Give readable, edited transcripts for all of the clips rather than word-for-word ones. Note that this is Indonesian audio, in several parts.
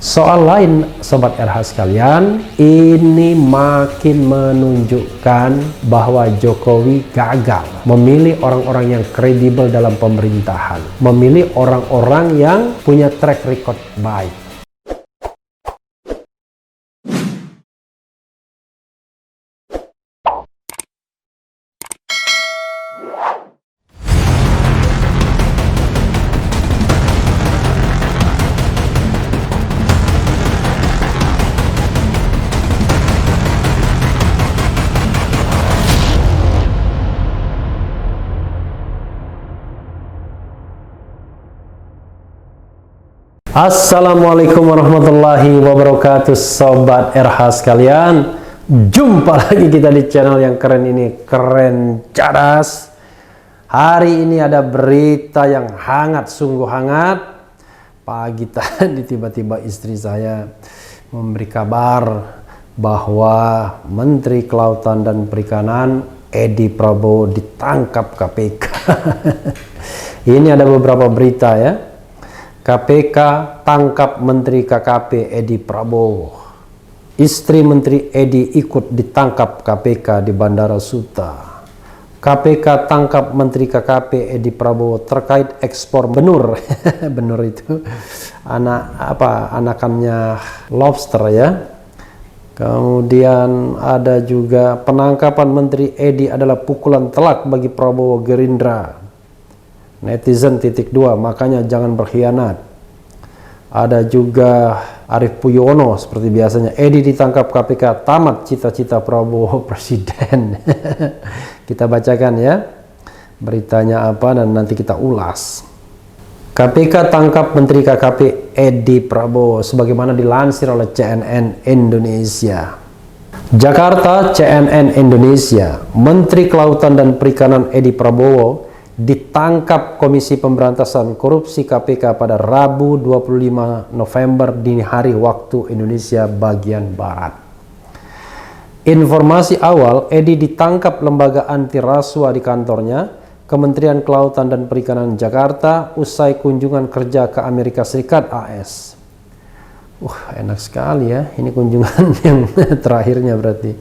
Soal lain, Sobat RH sekalian, ini makin menunjukkan bahwa Jokowi gagal memilih orang-orang yang kredibel dalam pemerintahan, memilih orang-orang yang punya track record baik. Assalamualaikum warahmatullahi wabarakatuh, Sobat RH sekalian. Jumpa lagi kita di channel yang keren ini, Keren Cadas. Hari ini ada berita yang hangat, sungguh hangat. Pagi tadi tiba-tiba istri saya memberi kabar bahwa Menteri Kelautan dan Perikanan Edi Prabowo ditangkap KPK. Ini ada beberapa berita ya. KPK tangkap Menteri KKP Edi Prabowo. Istri Menteri Edi ikut ditangkap KPK di Bandara Suta. KPK tangkap Menteri KKP Edi Prabowo terkait ekspor benur. Benur itu anakannya lobster ya. Kemudian ada juga penangkapan Menteri Edi adalah pukulan telak bagi Prabowo Gerindra. Netizen .2, makanya jangan berkhianat. Ada juga Arief Puyono seperti biasanya. Edi ditangkap KPK, tamat cita-cita Prabowo presiden. Kita bacakan ya beritanya apa dan nanti kita ulas. KPK tangkap Menteri KKP Edi Prabowo sebagaimana dilansir oleh CNN Indonesia. Jakarta, CNN Indonesia. Menteri Kelautan dan Perikanan Edi Prabowo ditangkap Komisi Pemberantasan Korupsi KPK pada Rabu 25 November dini hari waktu Indonesia bagian Barat. Informasi awal, Edi ditangkap lembaga anti rasuah di kantornya, Kementerian Kelautan dan Perikanan Jakarta, usai kunjungan kerja ke Amerika Serikat AS. Enak sekali ya, ini kunjungan yang terakhirnya berarti.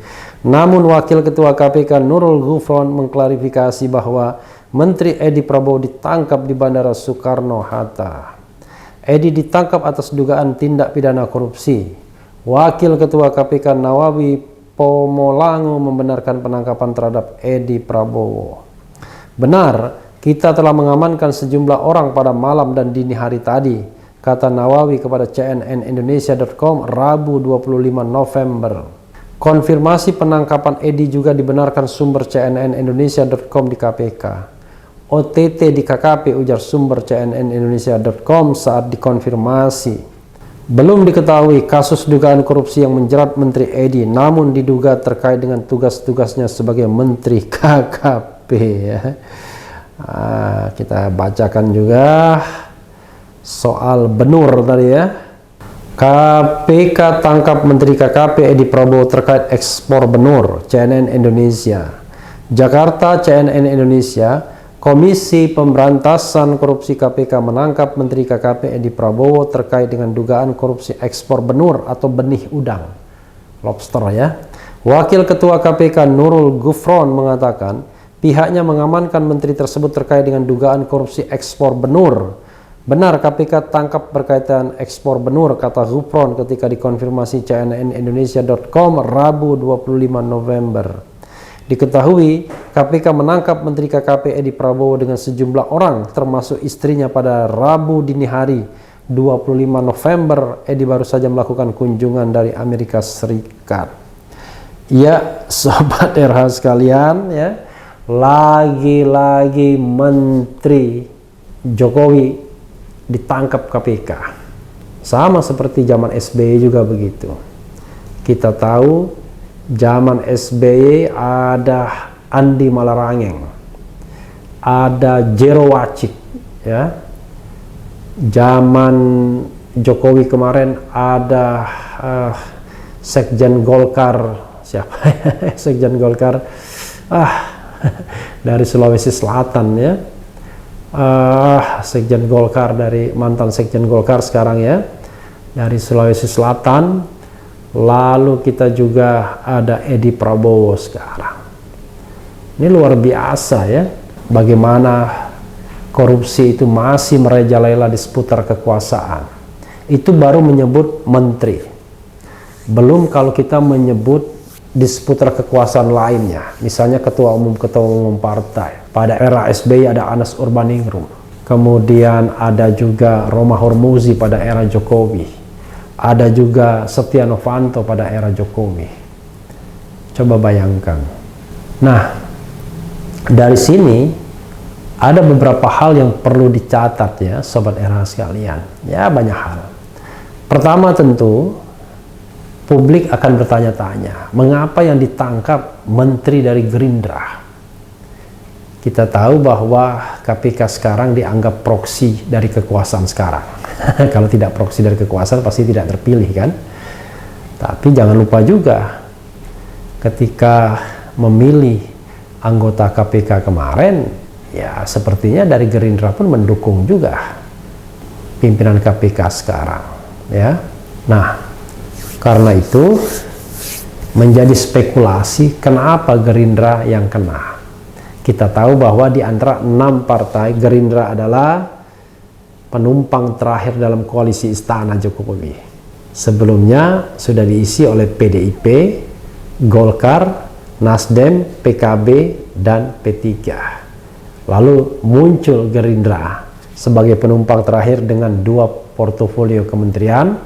Namun Wakil Ketua KPK Nurul Gufron mengklarifikasi bahwa Menteri Edi Prabowo ditangkap di Bandara Soekarno-Hatta. Edi ditangkap atas dugaan tindak pidana korupsi. Wakil Ketua KPK Nawawi Pomolango membenarkan penangkapan terhadap Edi Prabowo. Benar, kita telah mengamankan sejumlah orang pada malam dan dini hari tadi, kata Nawawi kepada cnnindonesia.com Rabu 25 November. Konfirmasi penangkapan Edi juga dibenarkan sumber cnnindonesia.com di KPK. OTT di KKP, ujar sumber cnnindonesia.com saat dikonfirmasi. Belum diketahui kasus dugaan korupsi yang menjerat Menteri Edi, namun diduga terkait dengan tugas-tugasnya sebagai Menteri KKP ya. Kita bacakan juga soal benur tadi ya. KPK tangkap Menteri KKP Edi Prabowo terkait ekspor benur, CNN Indonesia. Jakarta, CNN Indonesia. Komisi Pemberantasan Korupsi KPK menangkap Menteri KKP Edi Prabowo terkait dengan dugaan korupsi ekspor benur atau benih udang, lobster ya. Wakil Ketua KPK Nurul Gufron mengatakan pihaknya mengamankan menteri tersebut terkait dengan dugaan korupsi ekspor benur. Benar, KPK tangkap berkaitan ekspor benur, kata Gufron ketika dikonfirmasi cnnindonesia.com Rabu 25 November. Diketahui, KPK menangkap Menteri KKP Edi Prabowo dengan sejumlah orang, termasuk istrinya pada Rabu dini hari 25 November. Edi baru saja melakukan kunjungan dari Amerika Serikat. Ya, Sobat RH sekalian ya, lagi-lagi Menteri Jokowi ditangkap KPK. Sama seperti zaman SBY juga begitu. Kita tahu zaman SBY ada Andi Malarangeng, ada Jero Wacik ya. Zaman Jokowi kemarin ada Sekjen Golkar, siapa ya? Sekjen Golkar dari Sulawesi Selatan ya. Sekjen Golkar dari mantan Sekjen Golkar sekarang ya. dari Sulawesi Selatan. Lalu kita juga ada Edi Prabowo sekarang. Ini luar biasa ya, bagaimana korupsi itu masih merajalela di seputar kekuasaan. Itu baru menyebut menteri. Belum kalau kita menyebut di seputar kekuasaan lainnya. Misalnya ketua umum partai. Pada era SBY ada Anas Urbaningrum. Kemudian ada juga Romah Hormuzi pada era Jokowi. Ada juga Setia Novanto pada era Jokowi. Coba bayangkan. Nah, dari sini ada beberapa hal yang perlu dicatat ya, Sobat RH sekalian. Ya, banyak hal. Pertama tentu, publik akan bertanya-tanya, mengapa yang ditangkap menteri dari Gerindra? Kita tahu bahwa KPK sekarang dianggap proksi dari kekuasaan sekarang. Kalau tidak proksi dari kekuasaan pasti tidak terpilih kan. Tapi jangan lupa juga ketika memilih anggota KPK kemarin, ya sepertinya dari Gerindra pun mendukung juga pimpinan KPK sekarang ya. Nah, karena itu menjadi spekulasi kenapa Gerindra yang kena. Kita tahu bahwa di antara 6 partai, Gerindra adalah penumpang terakhir dalam koalisi Istana Jokowi. Sebelumnya sudah diisi oleh PDIP, Golkar, Nasdem, PKB, dan P3. Lalu muncul Gerindra sebagai penumpang terakhir dengan 2 portofolio kementerian,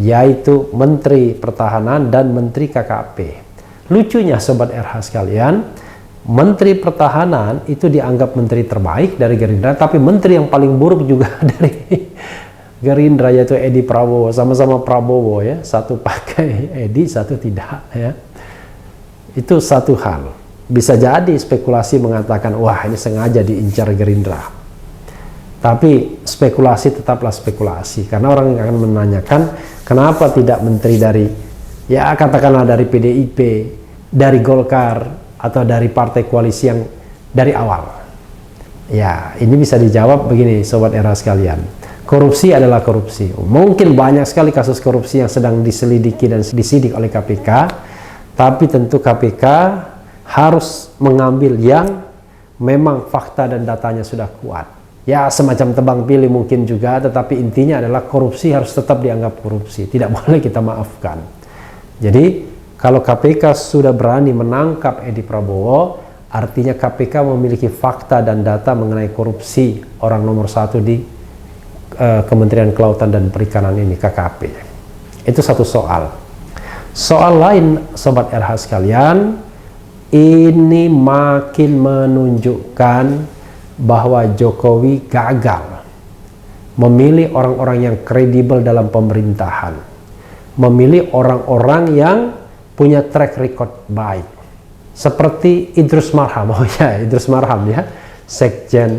yaitu Menteri Pertahanan dan Menteri KKP. Lucunya Sobat RH sekalian, Menteri Pertahanan itu dianggap menteri terbaik dari Gerindra, tapi menteri yang paling buruk juga dari Gerindra yaitu Edi Prabowo. Sama-sama Prabowo ya, satu pakai Edi, satu tidak ya. Itu satu hal. Bisa jadi spekulasi mengatakan, wah ini sengaja diincar Gerindra. Tapi spekulasi tetaplah spekulasi, karena orang akan menanyakan kenapa tidak menteri dari, ya katakanlah dari PDIP, dari Golkar, atau dari partai koalisi yang dari awal. Ya, ini bisa dijawab begini Sobat Era sekalian. Korupsi adalah korupsi. Mungkin banyak sekali kasus korupsi yang sedang diselidiki dan disidik oleh KPK, tapi tentu KPK harus mengambil yang memang fakta dan datanya sudah kuat. Ya, semacam tebang pilih mungkin juga, tetapi intinya adalah korupsi harus tetap dianggap korupsi. Tidak boleh kita maafkan. Jadi, kalau KPK sudah berani menangkap Edi Prabowo, artinya KPK memiliki fakta dan data mengenai korupsi orang nomor 1 di Kementerian Kelautan dan Perikanan ini, KKP. Itu satu soal. Soal lain, Sobat RH sekalian, ini makin menunjukkan bahwa Jokowi gagal memilih orang-orang yang kredibel dalam pemerintahan, memilih orang-orang yang punya track record baik, seperti Idrus Marham. Oh ya, Idrus Marham ya,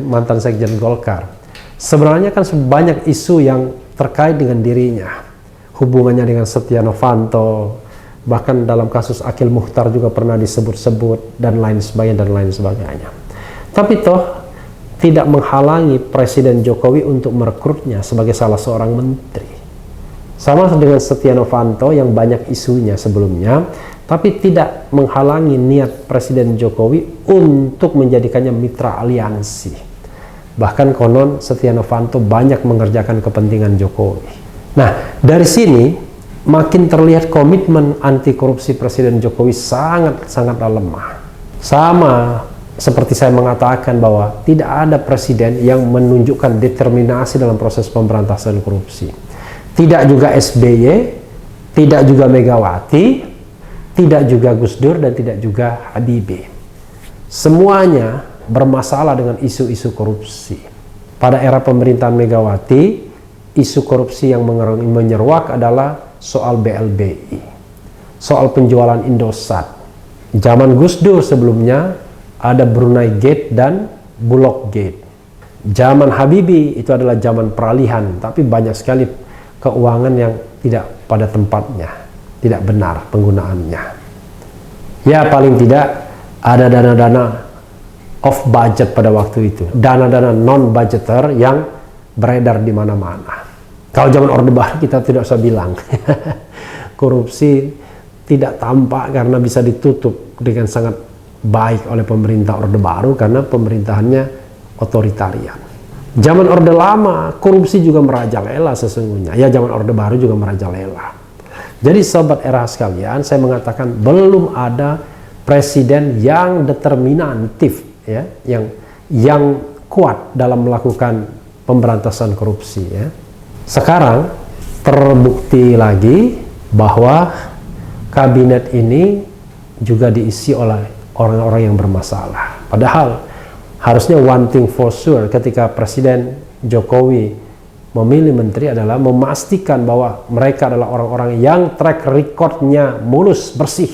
mantan sekjen Golkar. Sebenarnya kan banyak isu yang terkait dengan dirinya, hubungannya dengan Setia Novanto, bahkan dalam kasus Akil Mukhtar juga pernah disebut-sebut dan lain sebagainya. Tapi toh tidak menghalangi Presiden Jokowi untuk merekrutnya sebagai salah seorang menteri. Sama dengan Setia Novanto yang banyak isunya sebelumnya, tapi tidak menghalangi niat Presiden Jokowi untuk menjadikannya mitra aliansi. Bahkan konon Setia Novanto banyak mengerjakan kepentingan Jokowi. Nah, dari sini makin terlihat komitmen anti korupsi Presiden Jokowi sangat-sangatlah lemah. Sama seperti saya mengatakan bahwa tidak ada presiden yang menunjukkan determinasi dalam proses pemberantasan korupsi. Tidak juga SBY, tidak juga Megawati, tidak juga Gus Dur, dan tidak juga Habibie. Semuanya bermasalah dengan isu-isu korupsi. Pada era pemerintahan Megawati, isu korupsi yang menyeruak adalah soal BLBI, soal penjualan Indosat. Zaman Gus Dur sebelumnya ada Brunei Gate dan Bulog Gate. Zaman Habibie itu adalah zaman peralihan, tapi banyak sekali keuangan yang tidak pada tempatnya, tidak benar penggunaannya. Ya paling tidak ada dana-dana off budget pada waktu itu, dana-dana non budgeter yang beredar di mana-mana. Kalau zaman Orde Baru kita tidak usah bilang. Korupsi tidak tampak karena bisa ditutup dengan sangat baik oleh pemerintah Orde Baru karena pemerintahannya otoritarian. Zaman Orde Lama korupsi juga merajalela sesungguhnya. Ya, zaman Orde Baru juga merajalela. Jadi sobat era sekalian, saya mengatakan belum ada presiden yang determinatif ya, yang kuat dalam melakukan pemberantasan korupsi ya. Sekarang terbukti lagi bahwa kabinet ini juga diisi oleh orang-orang yang bermasalah. Padahal harusnya one thing for sure ketika Presiden Jokowi memilih menteri adalah memastikan bahwa mereka adalah orang-orang yang track recordnya mulus, bersih.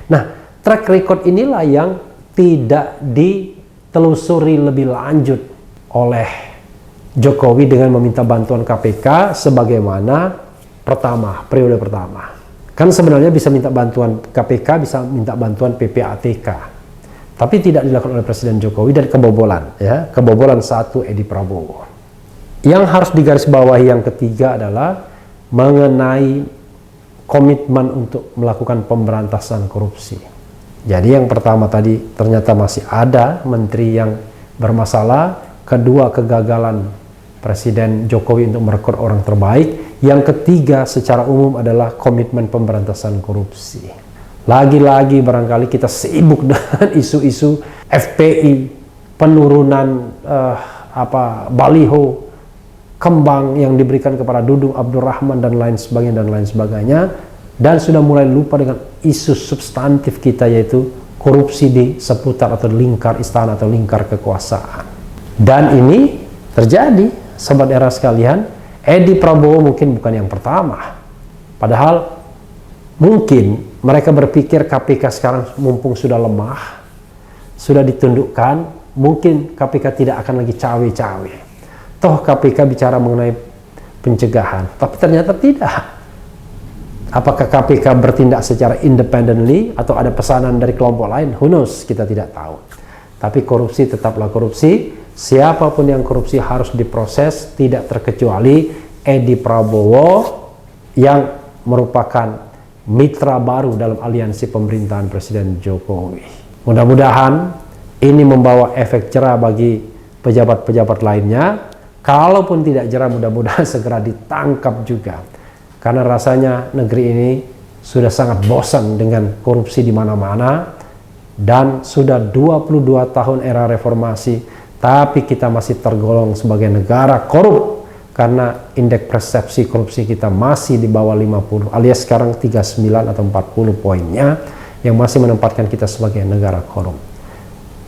Nah, track record inilah yang tidak ditelusuri lebih lanjut oleh Jokowi dengan meminta bantuan KPK sebagaimana periode pertama. Kan sebenarnya bisa minta bantuan KPK, bisa minta bantuan PPATK. Tapi tidak dilakukan oleh Presiden Jokowi dan kebobolan satu Edi Prabowo. Yang harus digarisbawahi yang ketiga adalah mengenai komitmen untuk melakukan pemberantasan korupsi. Jadi yang pertama tadi ternyata masih ada menteri yang bermasalah, kedua kegagalan Presiden Jokowi untuk merekrut orang terbaik, yang ketiga secara umum adalah komitmen pemberantasan korupsi. Lagi-lagi barangkali kita sibuk dengan isu-isu FPI, penurunan baliho, kembang yang diberikan kepada Dudung Abdurrahman dan lain sebagainya, dan sudah mulai lupa dengan isu substantif kita, yaitu korupsi di seputar atau lingkar istana atau lingkar kekuasaan. Dan ini terjadi, sobat era sekalian. Edi Prabowo mungkin bukan yang pertama, padahal mungkin mereka berpikir KPK sekarang mumpung sudah lemah, sudah ditundukkan, mungkin KPK tidak akan lagi cawe-cawe. Toh KPK bicara mengenai pencegahan, tapi ternyata tidak. Apakah KPK bertindak secara independently atau ada pesanan dari kelompok lain? Who knows, kita tidak tahu. Tapi korupsi tetaplah korupsi. Siapapun yang korupsi harus diproses, tidak terkecuali Edi Prabowo yang merupakan mitra baru dalam aliansi pemerintahan Presiden Jokowi. Mudah-mudahan ini membawa efek jerah bagi pejabat-pejabat lainnya. Kalaupun tidak jerah, mudah-mudahan segera ditangkap juga. Karena rasanya negeri ini sudah sangat bosan dengan korupsi di mana-mana. Dan sudah 22 tahun era reformasi, tapi kita masih tergolong sebagai negara korup. Karena indeks persepsi korupsi kita masih di bawah 50, alias sekarang 39 atau 40 poinnya, yang masih menempatkan kita sebagai negara korup.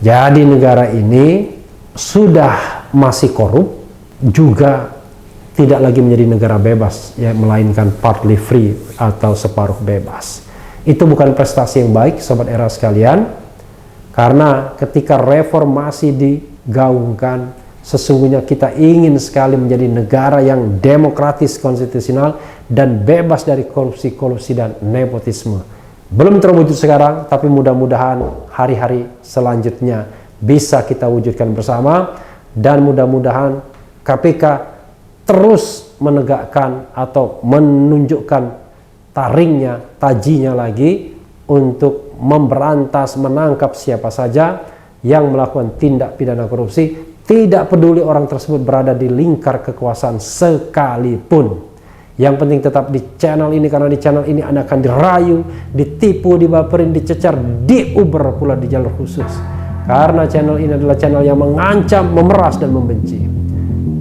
Jadi negara ini sudah masih korup, juga tidak lagi menjadi negara bebas, ya, melainkan partly free atau separuh bebas. Itu bukan prestasi yang baik, sobat era sekalian, karena ketika reformasi digaungkan, sesungguhnya kita ingin sekali menjadi negara yang demokratis, konstitusional, dan bebas dari korupsi dan nepotisme. Belum terwujud sekarang, tapi mudah-mudahan hari-hari selanjutnya bisa kita wujudkan bersama, dan mudah-mudahan KPK terus menegakkan atau menunjukkan tajinya lagi untuk memberantas, menangkap siapa saja yang melakukan tindak pidana korupsi, tidak peduli orang tersebut berada di lingkar kekuasaan sekalipun. Yang penting tetap di channel ini, karena di channel ini Anda akan dirayu, ditipu, dibaperin, dicecar, diuber pula di jalur khusus. Karena channel ini adalah channel yang mengancam, memeras, dan membenci.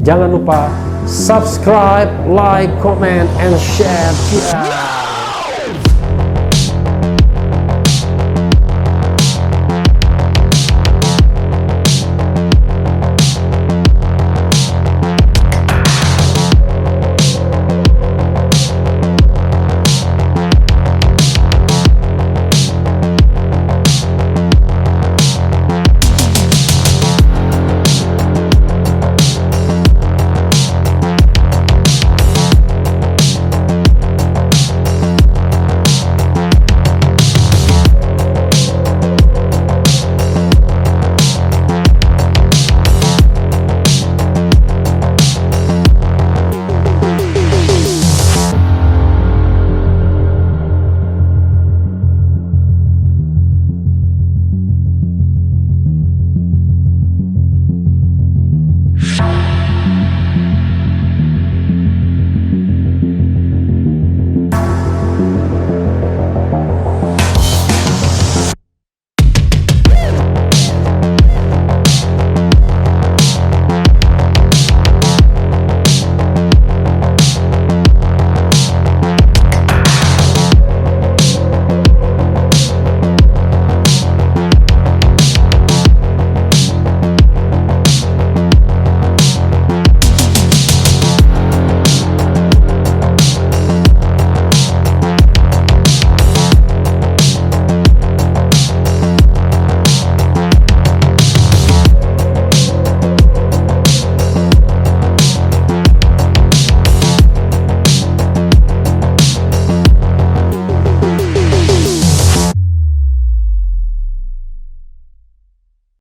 Jangan lupa subscribe, like, comment, and share.